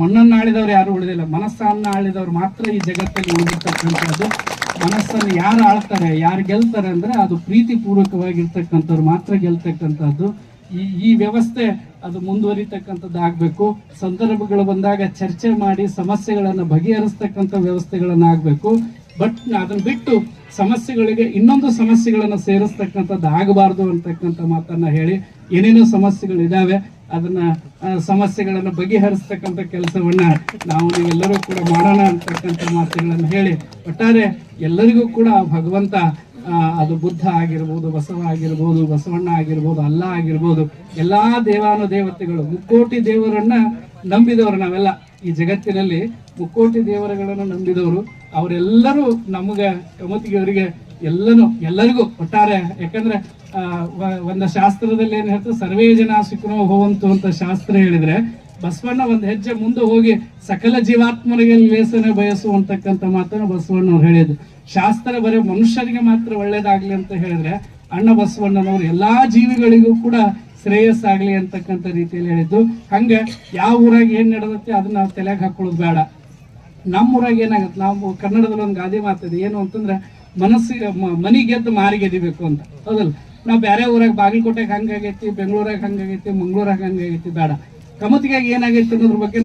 ಮಣ್ಣನ್ನು ಆಳಿದವ್ರು ಯಾರು ಉಳಿದಿಲ್ಲ, ಮನಸ್ಸನ್ನು ಆಳಿದವ್ರು ಮಾತ್ರ ಈ ಜಗತ್ತಲ್ಲಿ ಉಳಿದಿರ್ತಕ್ಕಂಥದ್ದು. ಮನಸ್ಸನ್ನು ಯಾರು ಆಳ್ತಾರೆ, ಯಾರು ಗೆಲ್ತಾರೆ ಅಂದ್ರೆ ಅದು ಪ್ರೀತಿ ಪೂರ್ವಕವಾಗಿರ್ತಕ್ಕಂಥವ್ರು ಮಾತ್ರ ಗೆಲ್ತಕ್ಕಂಥದ್ದು. ಈ ವ್ಯವಸ್ಥೆ ಅದು ಮುಂದುವರಿತಕ್ಕಂಥದ್ದು ಆಗಬೇಕು. ಸಂದರ್ಭಗಳು ಬಂದಾಗ ಚರ್ಚೆ ಮಾಡಿ ಸಮಸ್ಯೆಗಳನ್ನು ಬಗೆಹರಿಸ್ತಕ್ಕಂಥ ವ್ಯವಸ್ಥೆಗಳನ್ನು ಆಗಬೇಕು. ಬಟ್ ಅದನ್ನ ಬಿಟ್ಟು ಸಮಸ್ಯೆಗಳಿಗೆ ಇನ್ನೊಂದು ಸಮಸ್ಯೆಗಳನ್ನು ಸೇರಿಸ್ತಕ್ಕಂಥದ್ದು ಆಗಬಾರ್ದು ಅಂತಕ್ಕಂಥ ಮಾತನ್ನ ಹೇಳಿ, ಏನೇನೋ ಸಮಸ್ಯೆಗಳಿದಾವೆ ಅದನ್ನ ಸಮಸ್ಯೆಗಳನ್ನು ಬಗೆಹರಿಸ್ತಕ್ಕಂಥ ಕೆಲಸವನ್ನ ನಾವು ನೀವೆಲ್ಲರೂ ಕೂಡ ಮಾಡೋಣ ಅಂತಕ್ಕಂಥ ಮಾತುಗಳನ್ನು ಹೇಳಿ, ಒಟ್ಟಾರೆ ಎಲ್ಲರಿಗೂ ಕೂಡ ಭಗವಂತ ಅದು ಬುದ್ಧ ಆಗಿರ್ಬೋದು, ಬಸವ ಆಗಿರ್ಬೋದು, ಬಸವಣ್ಣ ಆಗಿರ್ಬೋದು, ಅಲ್ಲ ಆಗಿರ್ಬೋದು, ಎಲ್ಲಾ ದೇವಾನುದೇವತೆಗಳು, ಮುಕ್ಕೋಟಿ ದೇವರನ್ನ ನಂಬಿದವರು ನಾವೆಲ್ಲ ಈ ಜಗತ್ತಿನಲ್ಲಿ. ಮುಕ್ಕೋಟಿ ದೇವರುಗಳನ್ನು ನಂಬಿದವರು ಅವರೆಲ್ಲರೂ ನಮಗೆ ಕಮತಿಗೆಯವರಿಗೆ ಎಲ್ಲರಿಗೂ ಒಟ್ಟಾರೆ. ಯಾಕಂದ್ರೆ ಒಂದು ಶಾಸ್ತ್ರದಲ್ಲಿ ಏನ್ ಹೇಳ್ತಾರೆ, ಸರ್ವೇ ಜನ ಸುಖಿನೋ ಭವಂತು ಅಂತ ಶಾಸ್ತ್ರ ಹೇಳಿದ್ರೆ, ಬಸವಣ್ಣ ಒಂದು ಹೆಜ್ಜೆ ಮುಂದೆ ಹೋಗಿ ಸಕಲ ಜೀವಾತ್ಮರಿಗೆ ಲೇಸನೆ ಬಯಸುವಂತಕ್ಕಂಥ ಮಾತನ್ನು ಬಸವಣ್ಣವ್ರು ಹೇಳಿದ್ರು. ಶಾಸ್ತ್ರ ಬರೀ ಮನುಷ್ಯರಿಗೆ ಮಾತ್ರ ಒಳ್ಳೇದಾಗ್ಲಿ ಅಂತ ಹೇಳಿದ್ರೆ, ಅಣ್ಣ ಬಸವಣ್ಣನವರು ಎಲ್ಲಾ ಜೀವಿಗಳಿಗೂ ಕೂಡ ಶ್ರೇಯಸ್ಸಾಗ್ಲಿ ಅಂತಕ್ಕಂಥ ರೀತಿಯಲ್ಲಿ ಹೇಳಿದ್ದು. ಹಂಗೆ ಯಾವ ಊರಾಗ ಏನ್ ನಡೆದತ್ತೆ ಅದನ್ನ ನಾವು ತಲೆಗೆ ಹಾಕೊಳ್ಳೋದು ಬೇಡ. ನಮ್ಮ ಊರಾಗ ಏನಾಗುತ್ತೆ, ನಾವು ಕನ್ನಡದಲ್ಲಿ ಒಂದು ಗಾದೆ ಮಾತಿದೆ, ಏನು ಅಂತಂದ್ರೆ ಮನಿ ಗೆದ್ದು ಮಾರಿ ಗೆದಿಬೇಕು ಅಂತ, ಹೌದಲ್ಲ? ನಾವು ಬೇರೆ ಊರಾಗ ಬಾಗಲಕೋಟೆಗೆ ಹಂಗಾಗೈತಿ, ಬೆಂಗಳೂರಾಗ ಹಂಗಾಗೈತಿ, ಮಂಗಳೂರಾಗ ಹಂಗಾಗೈತಿ, ಬೇಡ. ಕಮತಿಗಾಗಿ ಏನಾಗೈತಿ ಅನ್ನೋದ್ರ ಬಗ್ಗೆ